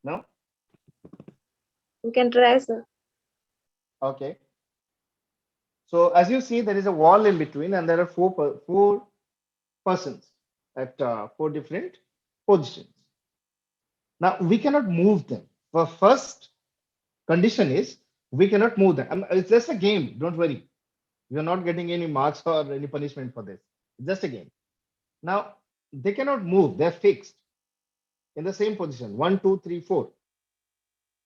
No? You can try, sir. Okay. So as you see, there is a wall in between, and there are four persons at four different positions. Now we cannot move them. The first condition is we cannot move them. It's just a game. Don't worry. You are not getting any marks or any punishment for this. It's just a game. Now they cannot move. They're fixed in the same position. One, two, three, four.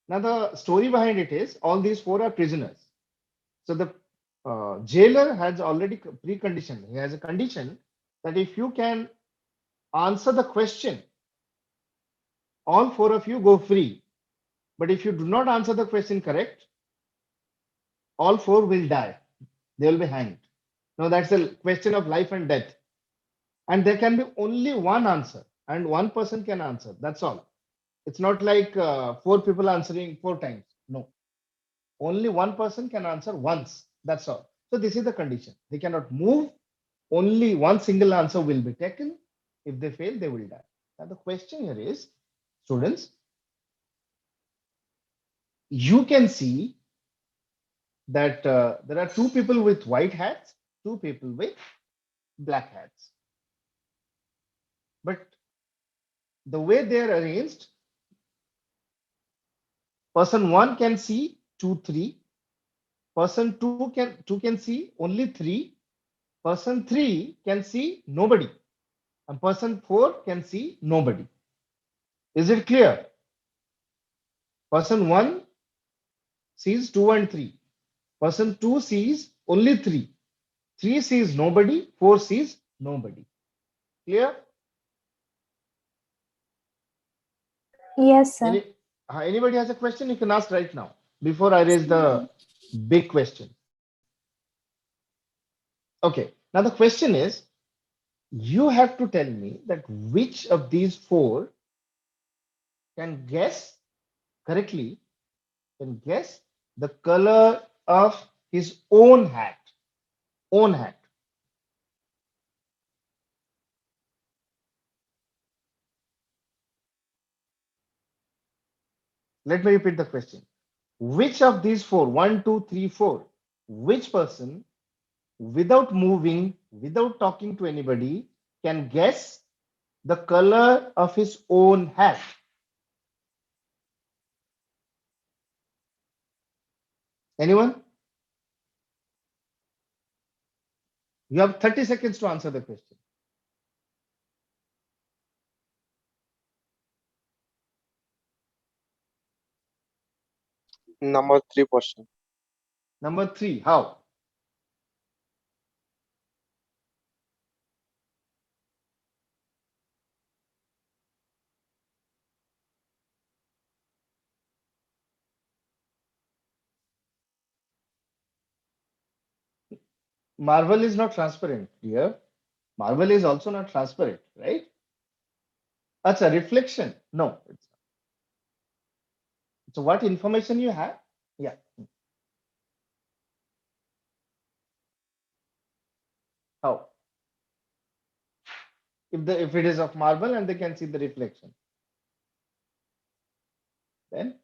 Now the story behind it is all these four are prisoners. So the jailer has already preconditioned. He has a condition that if you can answer the question, all four of you go free. But if you do not answer the question correct, all four will die. They will be hanged. Now that's a question of life and death. And there can be only one answer, and one person can answer. That's all. It's not like four people answering four times. No, only one person can answer once. That's all. So this is the condition. They cannot move. Only one single answer will be taken. If they fail, they will die. Now the question here is, students, you can see that there are two people with white hats, two people with black hats. But the way they are arranged, person one can see two, three. Person two can see only three. Person three can see nobody, and person four can see nobody. Is it clear? Person one sees two and three. Person two sees only three. Three sees nobody. Four sees nobody. Clear? Yes, sir. Anybody has a question? You can ask right now before I raise the big question. Okay. Now the question is, you have to tell me that which of these four can guess correctly, can guess the color of his own hat. Own hat. Let me repeat the question. Which of these four, one, two, three, four, which person, without moving, without talking to anybody, can guess the color of his own hat? Anyone? You have 30 seconds to answer the question. Number 3%. Number three, how? Marble is not transparent, dear. Marble is also not transparent, right? That's a reflection. No. So what information you have? Yeah. How? If it is of marble and they can see the reflection, then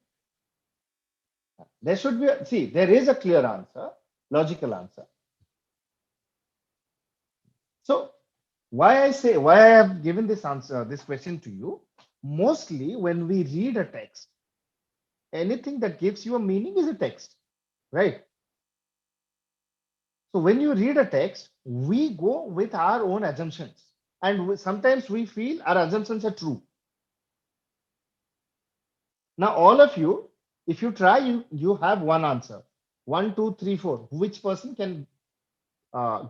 there should be see, there is a clear answer, logical answer. So why I have given this answer, this question to you, mostly when we read a text, anything that gives you a meaning is a text, right? So when you read a text, we go with our own assumptions, and sometimes we feel our assumptions are true. Now all of you, if you try, you have one answer. One, two, three, four. Which person can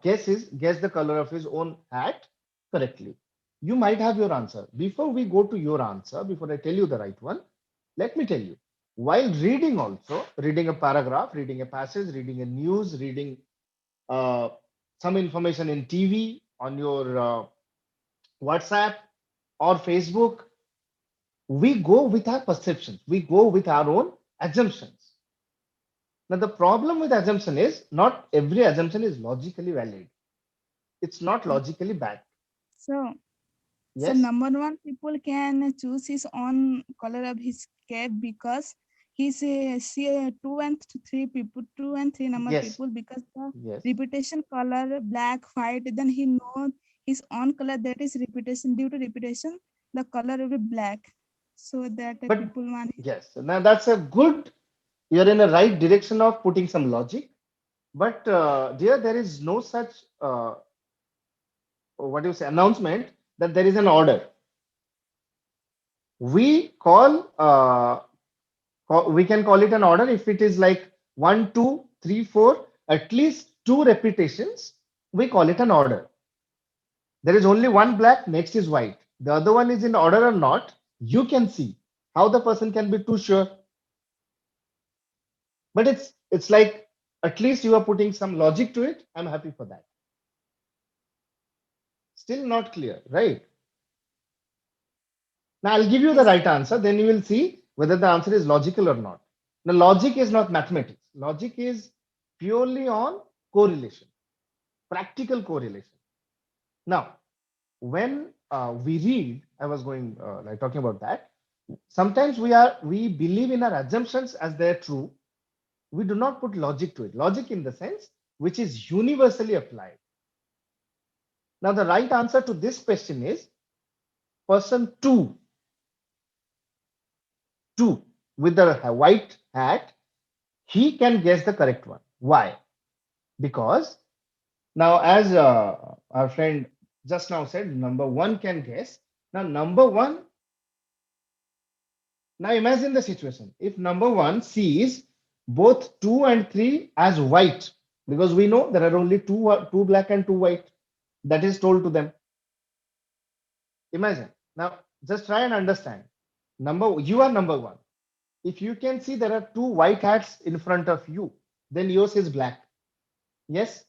guess the color of his own hat correctly? You might have your answer. Before we go to your answer, before I tell you the right one, let me tell you. While reading, also reading a paragraph, reading a passage, reading a news, reading uh, some information in TV, on your WhatsApp or Facebook, we go with our perceptions, we go with our own assumptions. Now, the problem with assumption is not every assumption is logically valid. It's not logically bad. So So Yes. number one, people can choose his own color of his cap because he's see 2 and 3 number Yes. people because the Yes. repetition color black white, then he know his own color, that is repetition. Due to repetition the color will be black, so that But people want. yes, now that's a good, you're in the right direction of putting some logic. But dear, there is no such what do you say announcement that there is an order. We we can call it an order if it is like 1, 2, 3, 4, at least two repetitions. We call it an order. There is only one black, next is white. The other one is in order or not. You can see how the person can be too sure. But it's like at least you are putting some logic to it. I'm happy for that. Still not clear, right? Now I'll give you the Yes. right answer, then you will see whether the answer is logical or not. Now, logic is not mathematics. Logic is purely on correlation, practical correlation. Now, when we read, I was going like talking about that. Sometimes we believe in our assumptions as they're true. We do not put logic to it. Logic in the sense which is universally applied. Now, the right answer to this question is person two with the white hat, he can guess the correct one. Why? Because now, as our friend just now said, number one can guess. Now, number one, now imagine the situation. If number one sees both 2 and 3 as white, because we know there are only two black and two white, that is told to them. Imagine. Now, just try and understand. You are number one. If you can see there are two white hats in front of you, then yours is black. Yes,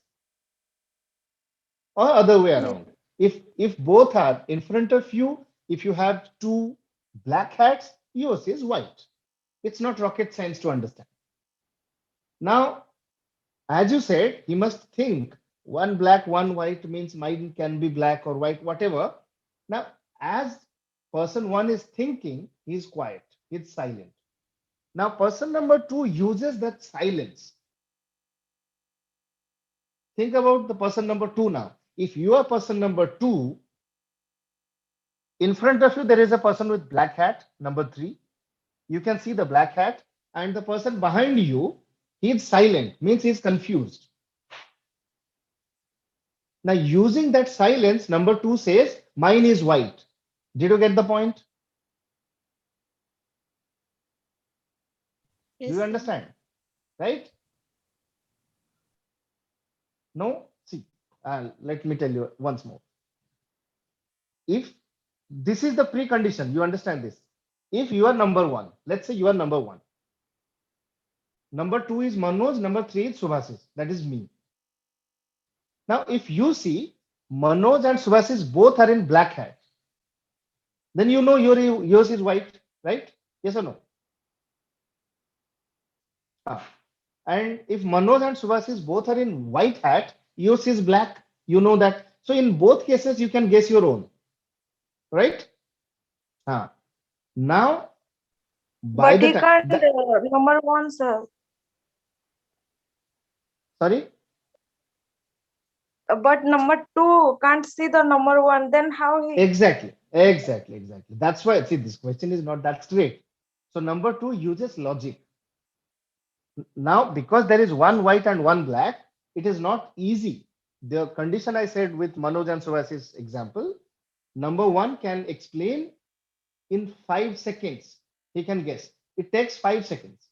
or other way Yes. around. If both are in front of you, if you have two black hats, yours is white. It's not rocket science to understand. Now, as you said, he must think one black, one white means mine can be black or white, whatever. Now, as person one is thinking, he's quiet, he's silent. Now, person number two uses that silence. Think about the person number two now. If you are person number two, in front of you, there is a person with black hat, number three. You can see the black hat, and the person behind you, he's silent, means he's confused. Now, using that silence, number two says, mine is white. Did you get the point? Do Yes, you sir. understand? Right? No? See, let me tell you once more. If this is the precondition, you understand this. If you are number one, let's say you are number one. Number two is Manoj, number three is Subhasis. That is me. Now, if you see Manoj and Subhasis both are in black hat, then you know yours is white, right? Yes or no? Ah. And if Manoj and Subhasis both are in white hat, yours is black. You know that. So in both cases, you can guess your own, right? Ah. Now, by But the he time can't that, number one, sir. sorry, But number two can't see the number one. Then how he? exactly. That's why, see, this question is not that straight. So number two uses logic. Now, because there is one white and one black, it is not easy. The condition I said with Manoj and Subhasis example, number one can explain in 5 seconds. He can guess. It takes 5 seconds.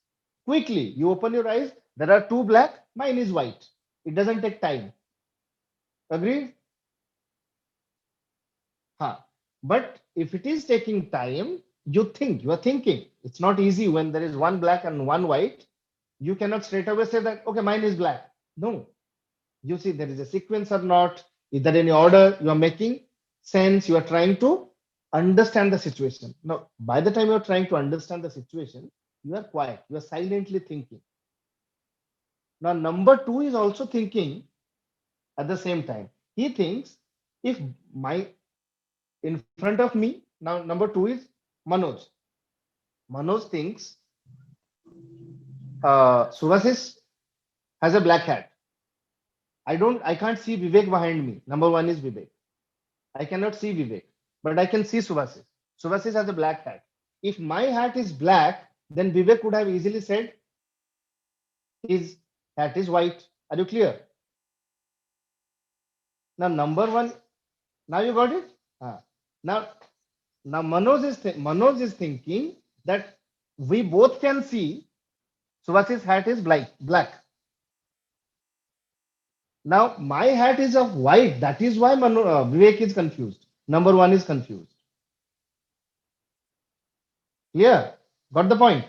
Quickly, you open your eyes. There are two black. Mine is white. It doesn't take time. Agreed? Huh. But if it is taking time, you are thinking. It's not easy when there is one black and one white. You cannot straight away say that, okay, mine is black. No, you see there is a sequence or not. Is there any order? You are making sense. You are trying to understand the situation. Now, by the time you are trying to understand the situation, you are quiet. You are silently thinking. Now, number two is also thinking at the same time. He thinks if my in front of me. Now, number two is Manoj. Manoj thinks Subhasis has a black hat. I can't see Vivek behind me. Number one is Vivek. I cannot see Vivek, but I can see Subhasis. Subhasis has a black hat. If my hat is black, then Vivek would have easily said his hat is white. Are you clear? Now, number one, now you got it? Now, Manoj is thinking that we both can see Subhas's hat is black. Now, my hat is of white. That is why Vivek is confused. Number one is confused. Clear? Got the point?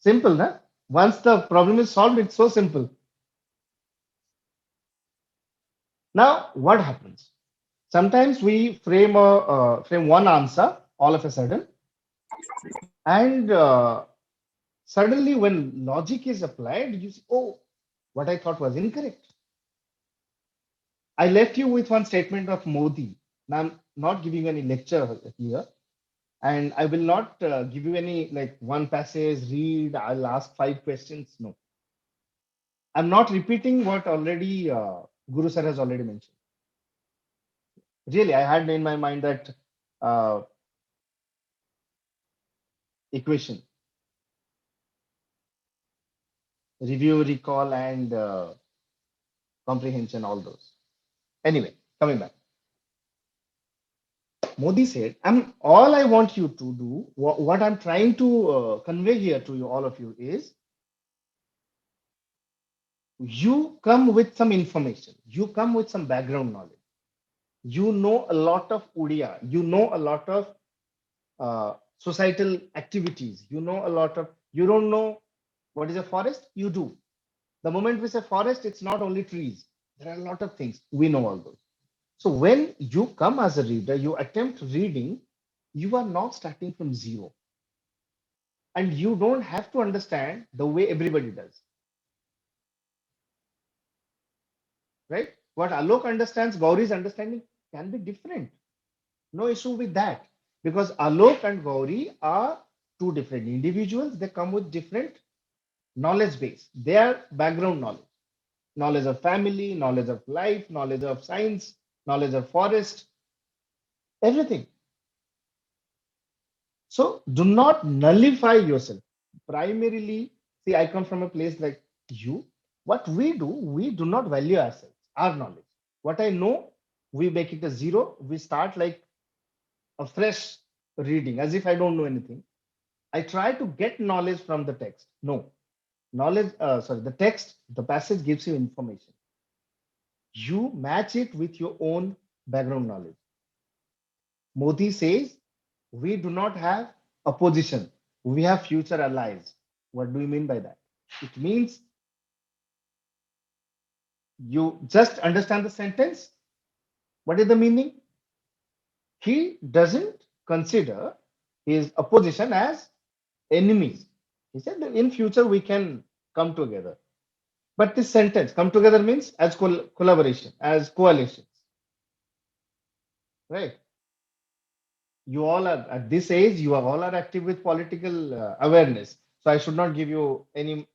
Simple, na? Once the problem is solved, it's so simple. Now, what happens? Sometimes we frame one answer all of a sudden, and suddenly when logic is applied, you say, oh, what I thought was incorrect. I left you with one statement of Modi. Now, I'm not giving any lecture here, and I will not give you any like one passage, read, I'll ask 5 questions. No. I'm not repeating what already Guru sir has already mentioned. Really, I had in my mind that equation, review, recall, and comprehension, all those. Anyway, coming back. Modi said, all I want you to do, what I'm trying to convey here to you, all of you, is you come with some information, you come with some background knowledge. You know a lot of Odia, you know a lot of societal activities, you know a lot of, you don't know what is a forest, you do. The moment we say forest, it's not only trees, there are a lot of things, we know all those. So when you come as a reader, you attempt reading, you are not starting from zero. And you don't have to understand the way everybody does. Right? What Alok understands, Gauri's understanding can be different. No issue with that. Because Alok and Gauri are two different individuals. They come with different knowledge base. Their background knowledge. Knowledge of family, knowledge of life, knowledge of science, knowledge of forest, everything. So do not nullify yourself. Primarily, see, I come from a place like you. What we do not value ourselves, our knowledge. What I know, we make it a zero. We start like a fresh reading, as if I don't know anything. I try to get knowledge from the text. No, the text, the passage gives you information. You match it with your own background knowledge. Modi says, we do not have opposition. We have future allies. What do you mean by that? It means you just understand the sentence. What is the meaning? He doesn't consider his opposition as enemies. He said that in future we can come together. But this sentence, come together, means as collaboration, as coalitions. Right? You all are at this age, you are all are active with political awareness. So I should not give you any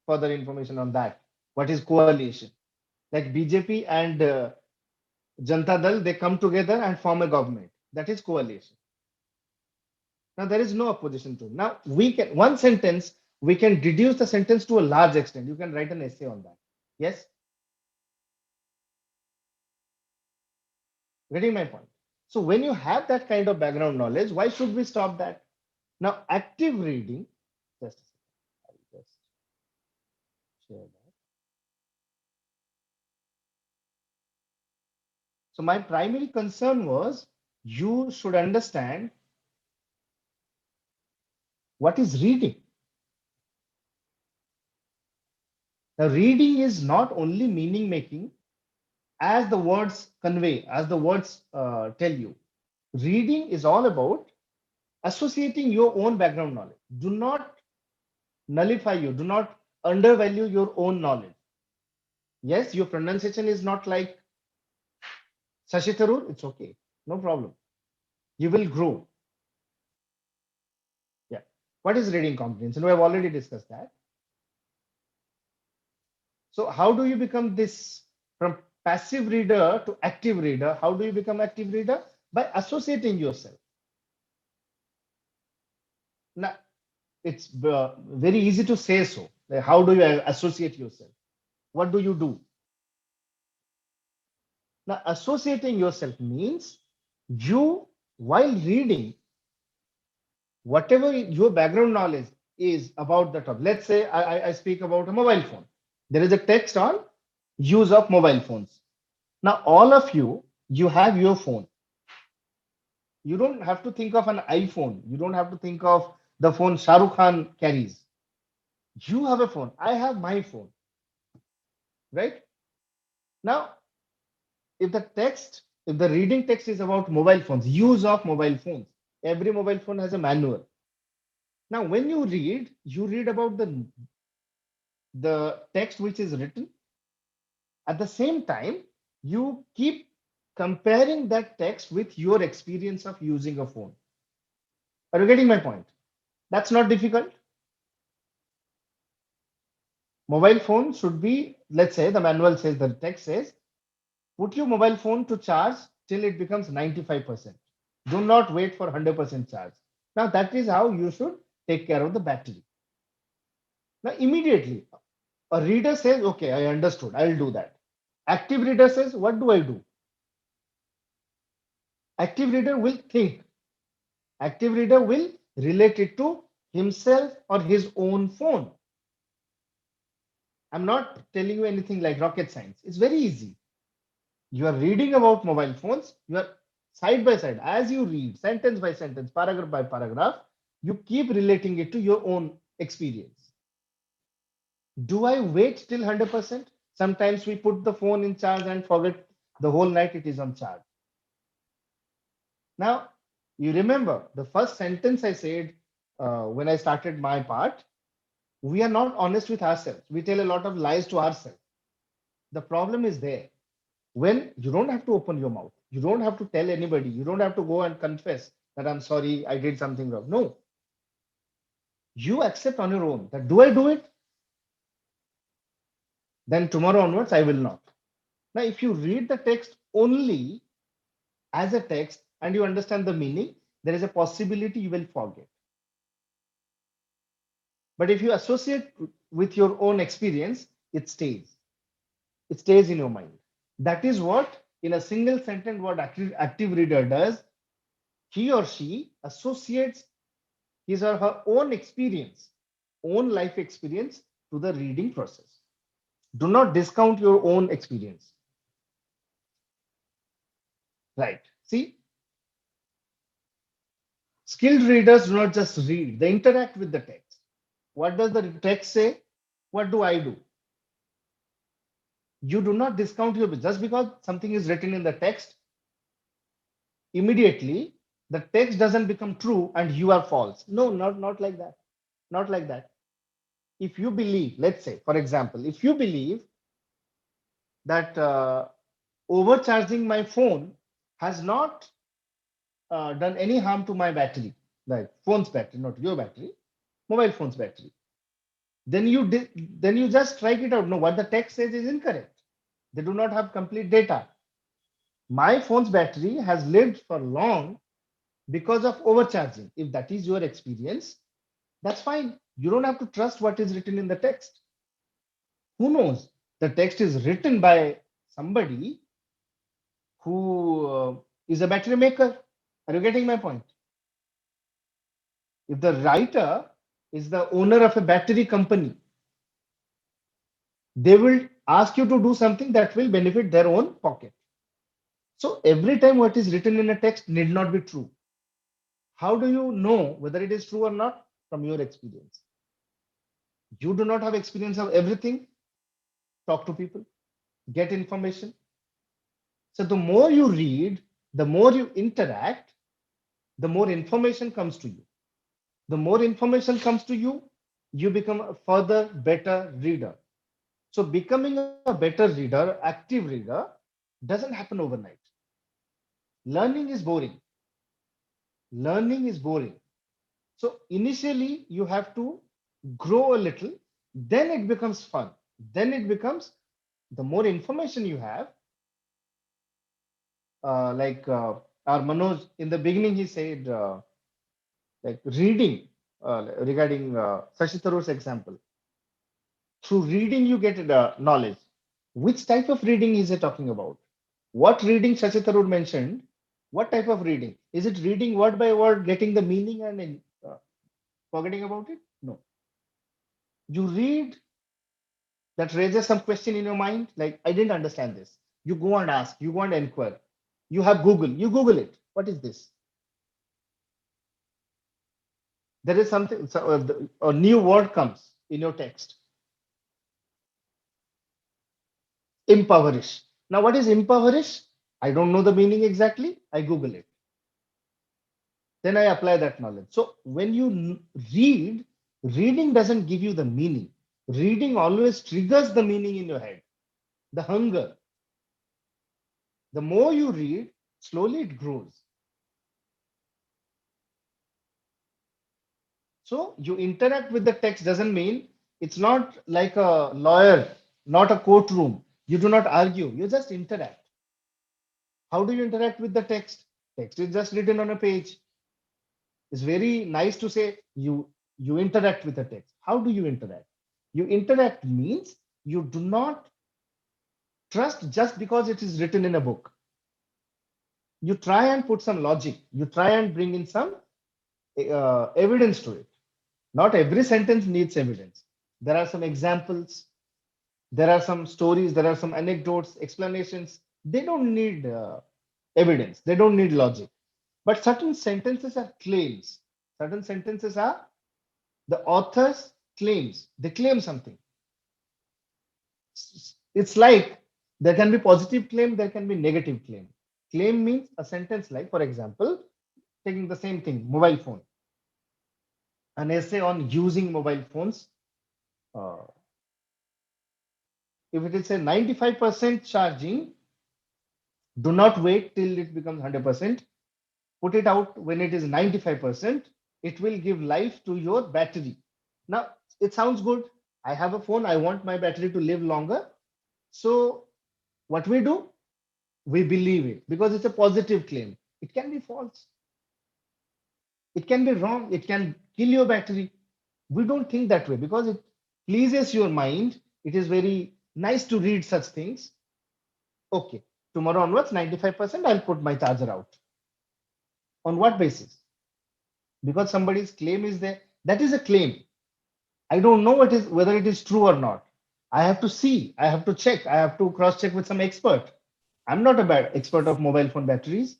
further information on that. What is coalition? Like BJP and Janata Dal, they come together and form a government. That is coalition. Now there is no opposition to it. Now we can, one sentence, we can deduce the sentence to a large extent. You can write an essay on that. Yes? Getting my point? So when you have that kind of background knowledge, why should we stop that? Now active reading, just a second, I'll just share that. So my primary concern was you should understand what is reading. Now reading is not only meaning making as the words convey, as the words tell you. Reading is all about associating your own background knowledge. Do not nullify you, do not undervalue your own knowledge. Yes, your pronunciation is not like Shashi Tharoor, it's okay. No problem. You will grow. Yeah. What is reading comprehension? We have already discussed that. So how do you become this from passive reader to active reader? How do you become active reader? By associating yourself. Now, it's very easy to say so. Like, how do you associate yourself? What do you do? Now, associating yourself means you, while reading, whatever your background knowledge is about the topic. Let's say I speak about a mobile phone. There is a text on use of mobile phones. Now, all of you, you have your phone. You don't have to think of an iPhone. You don't have to think of the phone Shah Rukh Khan carries. You have a phone. I have my phone. Right? Now, if the reading text is about mobile phones, use of mobile phones, every mobile phone has a manual. Now, when you read about the text which is written. At the same time, you keep comparing that text with your experience of using a phone. Are you getting my point? That's not difficult. Mobile phone should be, let's say the manual says, the text says, put your mobile phone to charge till it becomes 95%. Do not wait for 100% charge. Now that is how you should take care of the battery. Now immediately a reader says, okay, I understood, I'll do that. Active reader says, what do I do? Active reader will think. Active reader will relate it to himself or his own phone. I'm not telling you anything like rocket science. It's very easy. You are reading about mobile phones. You are side by side. As you read, sentence by sentence, paragraph by paragraph, you keep relating it to your own experience. Do I wait till 100%? Sometimes we put the phone in charge and forget the whole night it is on charge. Now, you remember the first sentence I said when I started my part, we are not honest with ourselves. We tell a lot of lies to ourselves. The problem is there. When you don't have to open your mouth, you don't have to tell anybody, you don't have to go and confess that I'm sorry, I did something wrong. No. You accept on your own that do I do it? Then tomorrow onwards, I will not. Now, if you read the text only as a text and you understand the meaning, there is a possibility you will forget. But if you associate with your own experience, it stays. It stays in your mind. That is what, in a single sentence, what active reader does. He or she associates his or her own experience, own life experience to the reading process. Do not discount your own experience. Right. See, skilled readers do not just read, they interact with the text. What does the text say? What do I do? You do not discount your, just because something is written in the text, immediately the text doesn't become true and you are false. No, not like that. Not like that. If you believe, let's say, for example, if you believe that overcharging my phone has not done any harm to my battery, like phone's battery, not your battery, mobile phone's battery, then you just strike it out. No, what the text says is incorrect. They do not have complete data. My phone's battery has lived for long because of overcharging. If that is your experience, that's fine. You don't have to trust what is written in the text. Who knows? The text is written by somebody who is a battery maker. Are you getting my point? If the writer is the owner of a battery company, they will ask you to do something that will benefit their own pocket. So every time what is written in a text need not be true. How do you know whether it is true or not? From your experience. You do not have experience of everything. Talk to people, get information. So the more you read, the more you interact, the more information comes to you. The more information comes to you, you become a further better reader. So becoming a better reader, active reader, doesn't happen overnight. Learning is boring. Learning is boring. So initially you have to grow a little, then it becomes fun. Then it becomes, the more information you have, like our Manoj in the beginning, he said, like reading, regarding Shashi Tharoor's example. Through reading, you get knowledge. Which type of reading is he talking about? What reading Shashi Tharoor mentioned? What type of reading? Is it reading word by word, getting the meaning and forgetting about it? No. You read that raises some question in your mind, like, I didn't understand this. You go and ask, you go and inquire. You have Google, you Google it. What is this? There is something, so, a new word comes in your text. Impoverish. Now, what is impoverish? I don't know the meaning exactly. I Google it. Then I apply that knowledge. So when you read, reading doesn't give you the meaning. Reading always triggers the meaning in your head, the hunger. The more you read, slowly it grows. So you interact with the text doesn't mean it's not like a lawyer, not a courtroom. You do not argue, you just interact. How do you interact with the text? Text is just written on a page. It's very nice to say you interact with the text. How do you interact? You interact means you do not trust just because it is written in a book. You try and put some logic. You try and bring in some evidence to it. Not every sentence needs evidence. There are some examples, there are some stories, there are some anecdotes, explanations. They don't need evidence, they don't need logic. But certain sentences are claims. Certain sentences are the author's claims. They claim something. It's like there can be positive claim, there can be negative claim. Claim means a sentence like, for example, taking the same thing, mobile phone. An essay on using mobile phones. Uh, if it is a 95% charging, do not wait till it becomes 100%. Put it out when it is 95%. It will give life to your battery. Now, it sounds good. I have a phone. I want my battery to live longer. So, what we do? We believe it because it's a positive claim. It can be false. It can be wrong. It can kill your battery. We don't think that way because it pleases your mind. It is very nice to read such things. Okay, tomorrow onwards, 95%, I'll put my charger out. On what basis? Because somebody's claim is there. That is a claim. I don't know whether it is true or not. I have to see, I have to check, I have to cross check with some expert. I'm not a bad expert of mobile phone batteries.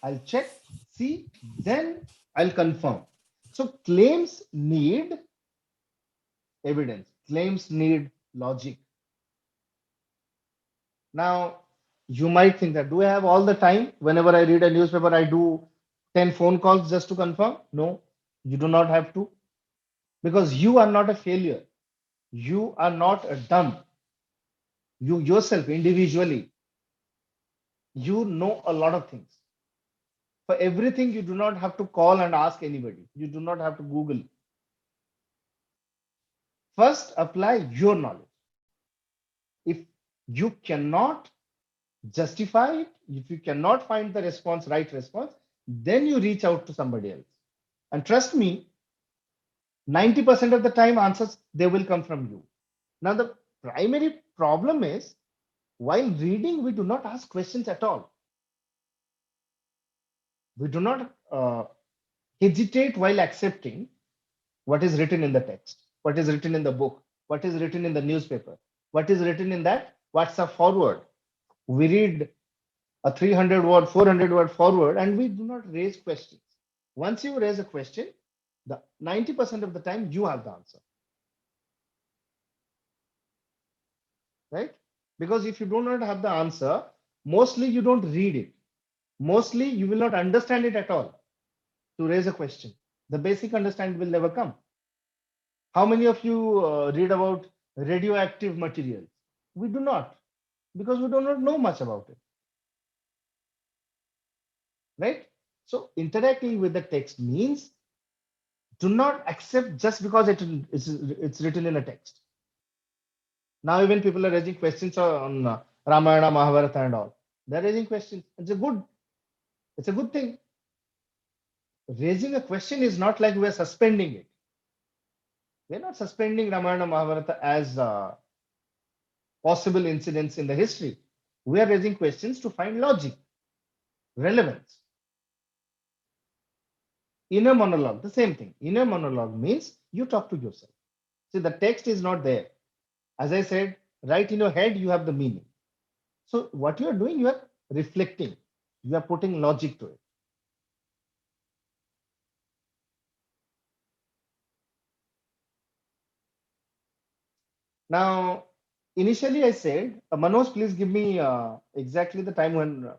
I'll check, see, then I'll confirm. So claims need evidence. Claims need logic. Now, you might think that, do I have all the time? Whenever I read a newspaper, I do 10 phone calls just to confirm? No, you do not have to. Because you are not a failure. You are not a dumb. You yourself individually, you know a lot of things. For everything, you do not have to call and ask anybody. You do not have to Google. First, apply your knowledge. If you cannot justify it, if you cannot find the response, right response, then you reach out to somebody else. And trust me, 90% of the time answers, they will come from you. Now, the primary problem is while reading, we do not ask questions at all. We do not hesitate while accepting what is written in the text, what is written in the book, what is written in the newspaper, what is written in that WhatsApp forward. We read a 300 word, 400 word forward, and we do not raise questions. Once you raise a question, the 90% of the time you have the answer. Right? Because if you do not have the answer, mostly you don't read it. Mostly you will not understand it at all to raise a question. The basic understanding will never come. How many of you read about radioactive materials? We do not, because we do not know much about it, right? So interacting with the text means do not accept just because it's written in a text. Now even people are raising questions on Ramayana, Mahabharata and all. They're raising questions. It's a good thing. Raising a question is not like we're suspending it. We're not suspending Ramayana, Mahabharata as possible incidents in the history. We are raising questions to find logic, relevance. Inner monologue, the same thing. Inner monologue means you talk to yourself. See, the text is not there. As I said, right in your head, you have the meaning. So what you are doing, you are reflecting. You are putting logic to it. Now, initially I said, Manoj, please give me exactly the time when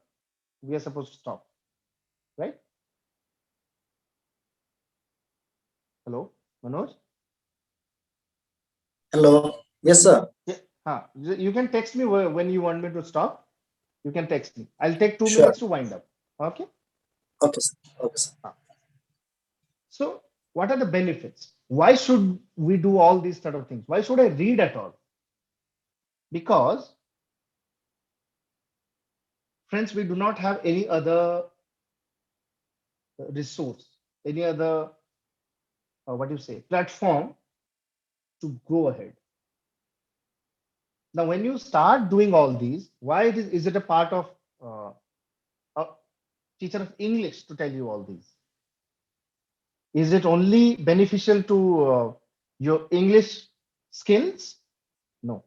we are supposed to stop, right? Hello, Manoj? Hello. Yes, sir. Yeah. You can text me when you want me to stop. You can text me. I'll take 2 Sure. minutes to wind up. Okay. Okay, sir. Okay, sir. So, what are the benefits? Why should we do all these sort of things? Why should I read at all? Because, friends, we do not have any other resource, any other, what do you say, platform to go ahead. Now, when you start doing all these, why is it a part of a teacher of English to tell you all these? Is it only beneficial to your English skills? No.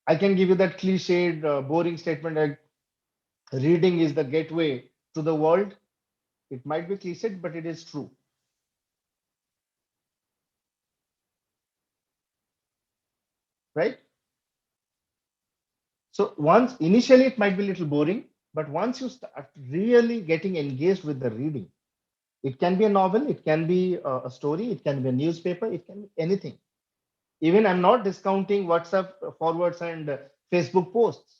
I can give you that cliched, boring statement like reading is the gateway to the world. It might be cliched, but it is true. Right? So once initially it might be a little boring, but once you start really getting engaged with the reading, it can be a novel, it can be a story, it can be a newspaper, it can be anything. Even I'm not discounting WhatsApp forwards and Facebook posts.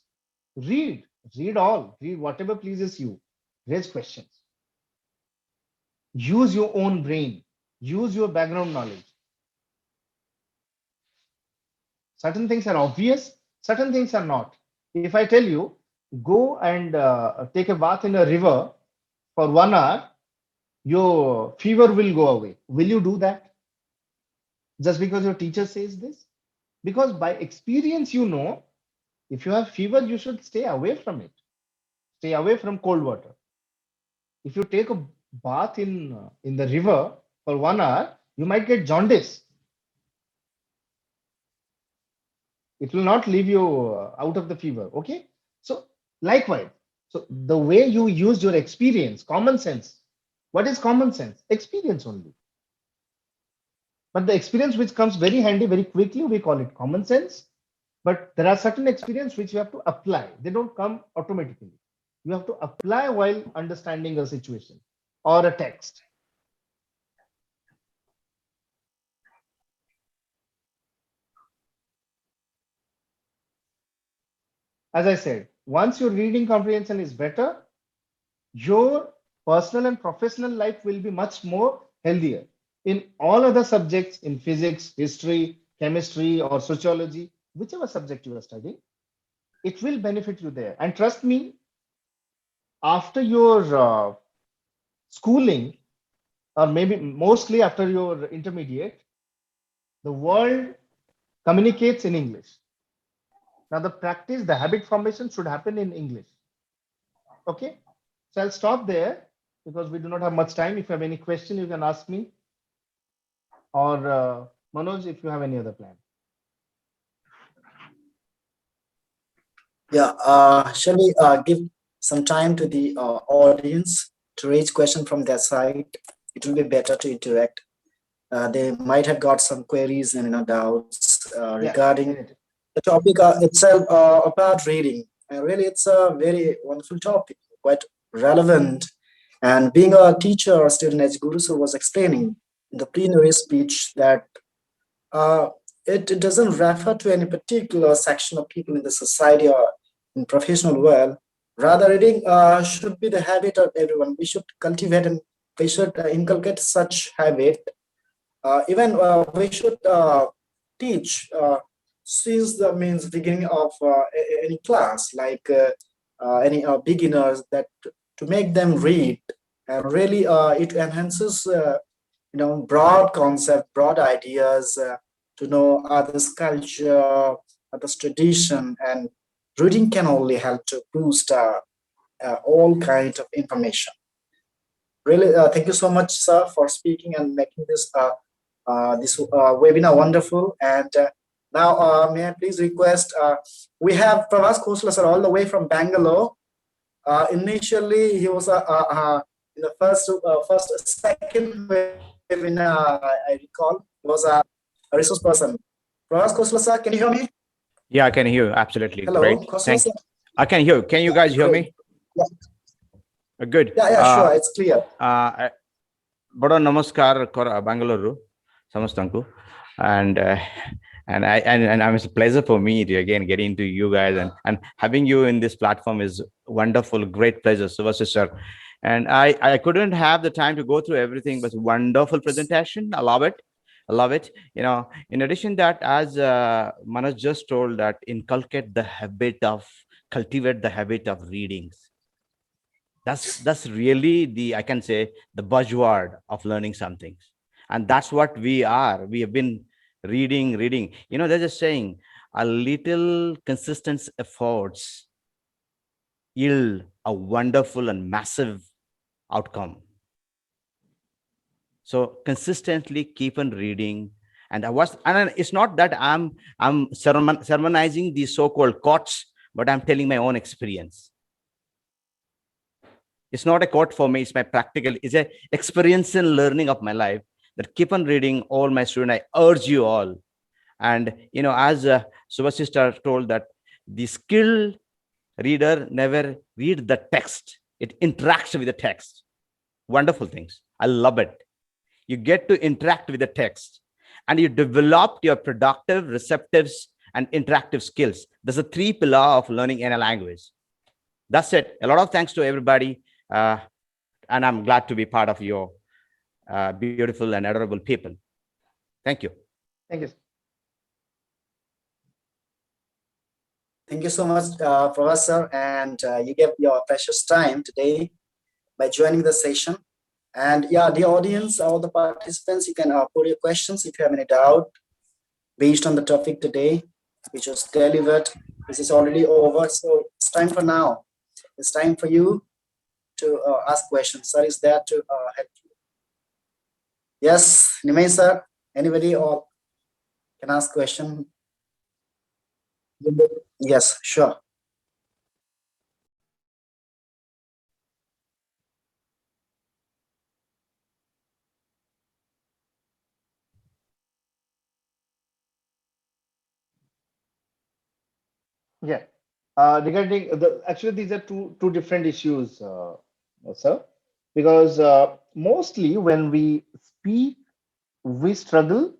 Read, read all, read whatever pleases you. Raise questions. Use your own brain. Use your background knowledge. Certain things are obvious, certain things are not. If I tell you, go and take a bath in a river for 1 hour, your fever will go away. Will you do that? Just because your teacher says this? Because by experience, you know, if you have fever, you should stay away from it. Stay away from cold water. If you take a bath in the river for 1 hour, you might get jaundice. It will not leave you out of the fever. Okay. So likewise, so the way you use your experience, common sense. What is common sense? Experience only. But the experience which comes very handy very quickly, we call it common sense. But there are certain experience which you have to apply. They don't come automatically. You have to apply while understanding a situation or a text. As I said, once your reading comprehension is better, your personal and professional life will be much more healthier. In all other subjects, in physics, history, chemistry, or sociology, whichever subject you are studying, it will benefit you there. And trust me, after your schooling, or maybe mostly after your intermediate, the world communicates in English. Now, the practice, the habit formation should happen in English. Okay, so I'll stop there because we do not have much time. If you have any question, you can ask me, or Manoj, if you have any other plan. Yeah. Shall we give some time to the audience to raise question from their side? It will be better to interact. They might have got some queries and doubts regarding the topic itself about reading. And really, it's a very wonderful topic, quite relevant. And being a teacher or student, as Guru Sir was explaining in the plenary speech, that it doesn't refer to any particular section of people in the society or in professional world. Rather, reading should be the habit of everyone. We should cultivate and we should inculcate such habit. Even we should teach since the means beginning of any class, like any beginners, that to make them read, and really it enhances broad concept, broad ideas, to know others' culture, others' tradition, and reading can only help to boost all kinds of information. Really, thank you so much, sir, for speaking and making this webinar wonderful. And now, may I please request, we have Pravas Khosla, sir, all the way from Bangalore. Initially, he was in the second webinar, I recall, was a resource person. Pravas Khosla, sir, can you hear me? Yeah, I can hear you. Absolutely. Hello, Great. Khosla, Thank sir. you. I can hear you. Can you guys hear me? Yeah. Good. Yeah, sure, it's clear. Bada namaskar Bangalore, Samastanku. And it's a pleasure for me to again get into you guys, and having you in this platform is wonderful, great pleasure, Subhasis sir. And I couldn't have the time to go through everything, but wonderful presentation. I love it. I love it. In addition that, as Manoj just told, that cultivate the habit of readings. That's really I can say, the buzzword of learning something. And that's what we are. We have been reading. There's a saying, a little consistent efforts yield a wonderful and massive outcome. So consistently keep on reading. And it's not that I'm sermonizing these so-called quotes, but I'm telling my own experience. It's not a quote for me, it's my practical, it's a experiential learning of my life, that keep on reading. All my students, I urge you all. And as Subhasis told, that the skilled reader never read the text, it interacts with the text. Wonderful things. I love it. You get to interact with the text, and you develop your productive, receptive, and interactive skills. There's a 3 pillar of learning any language. That's it. A lot of thanks to everybody. And I'm glad to be part of your beautiful and adorable people. Thank you. Thank you. Thank you so much, Professor. And you gave your precious time today by joining the session. And yeah, the audience, all the participants, you can put your questions if you have any doubt based on the topic today, which was delivered. This is already over, so it's time for now. It's time for you to ask questions. Sir is there to help you. Yes, Nimai sir, anybody or can ask question? Yes, sure. Yeah. Regarding actually, these are two different issues, sir, because mostly when we speak, we struggle,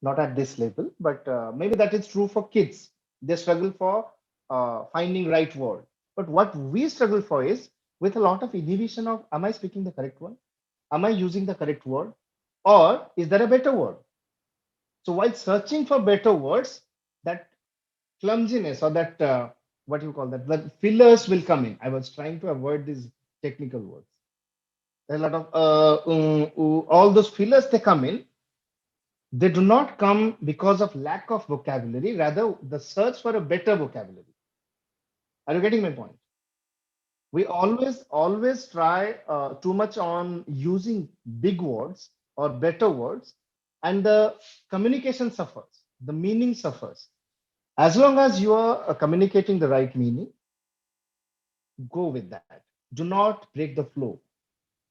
not at this level, but maybe that is true for kids. They struggle for finding right word. But what we struggle for is with a lot of inhibition of, am I speaking the correct one? Am I using the correct word? Or is there a better word? So while searching for better words, that clumsiness or that what you call that, the fillers will come in. I was trying to avoid these technical words. There are a lot of all those fillers, they come in. They do not come because of lack of vocabulary, rather the search for a better vocabulary. Are you getting my point? We always try too much on using big words or better words, and the communication suffers, the meaning suffers. As long as you are communicating the right meaning, go with that. Do not break the flow.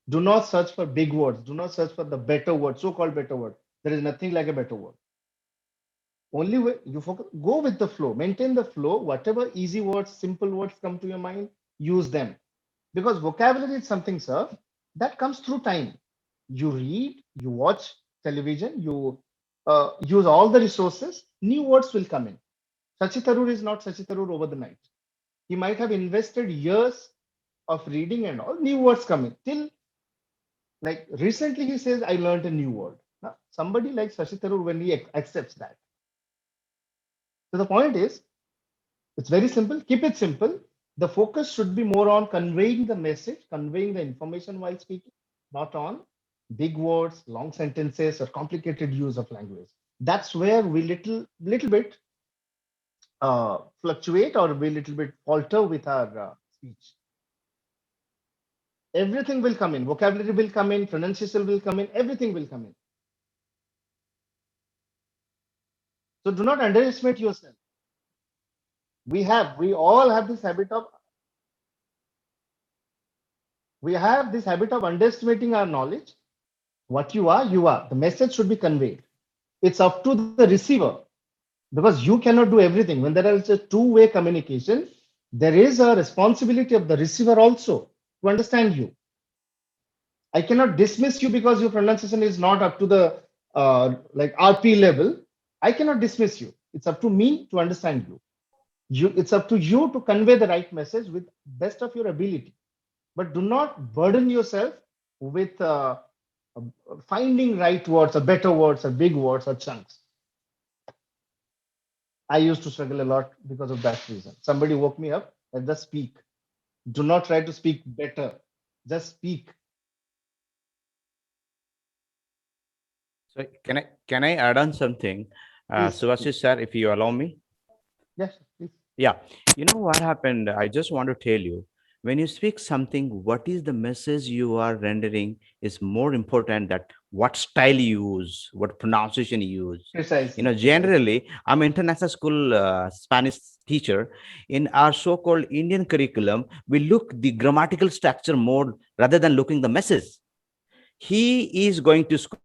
Do not search for big words. Do not search for the better word, so-called better word. There is nothing like a better word. Only way you focus, go with the flow, maintain the flow. Whatever easy words, simple words come to your mind, use them. Because vocabulary is something, sir, that comes through time. You read, you watch television, you use all the resources, new words will come in. Shashi Tharoor is not Shashi Tharoor over the night. He might have invested years of reading and all, new words come in. Till like recently he says, I learned a new word. Now, somebody like Shashi Tharoor, when he accepts that. So the point is, it's very simple. Keep it simple. The focus should be more on conveying the message, conveying the information while speaking, not on big words, long sentences, or complicated use of language. That's where we little bit fluctuate, or we little bit falter with our speech. Everything will come in. Vocabulary will come in. Pronunciation will come in. Everything will come in. So do not underestimate yourself. We all have this habit of underestimating our knowledge. What you are, you are. The message should be conveyed. It's up to the receiver, because you cannot do everything. When there is a two-way communication, there is a responsibility of the receiver also to understand you. I cannot dismiss you because your pronunciation is not up to the like RP level. I cannot dismiss you. It's up to me to understand you. It's up to you to convey the right message with best of your ability. But do not burden yourself with finding right words or better words or big words or chunks. I used to struggle a lot because of that reason. Somebody woke me up and just speak. Do not try to speak better. Just speak. So can I add on something? Please. Subhashish sir, if you allow me. Yes, please. Yeah, you know what happened? I just want to tell you, when you speak something, what is the message you are rendering is more important than what style you use, what pronunciation you use. Precisely. Generally, I'm an international school Spanish teacher. In our so-called Indian curriculum, we look the grammatical structure more rather than looking the message. He is going to school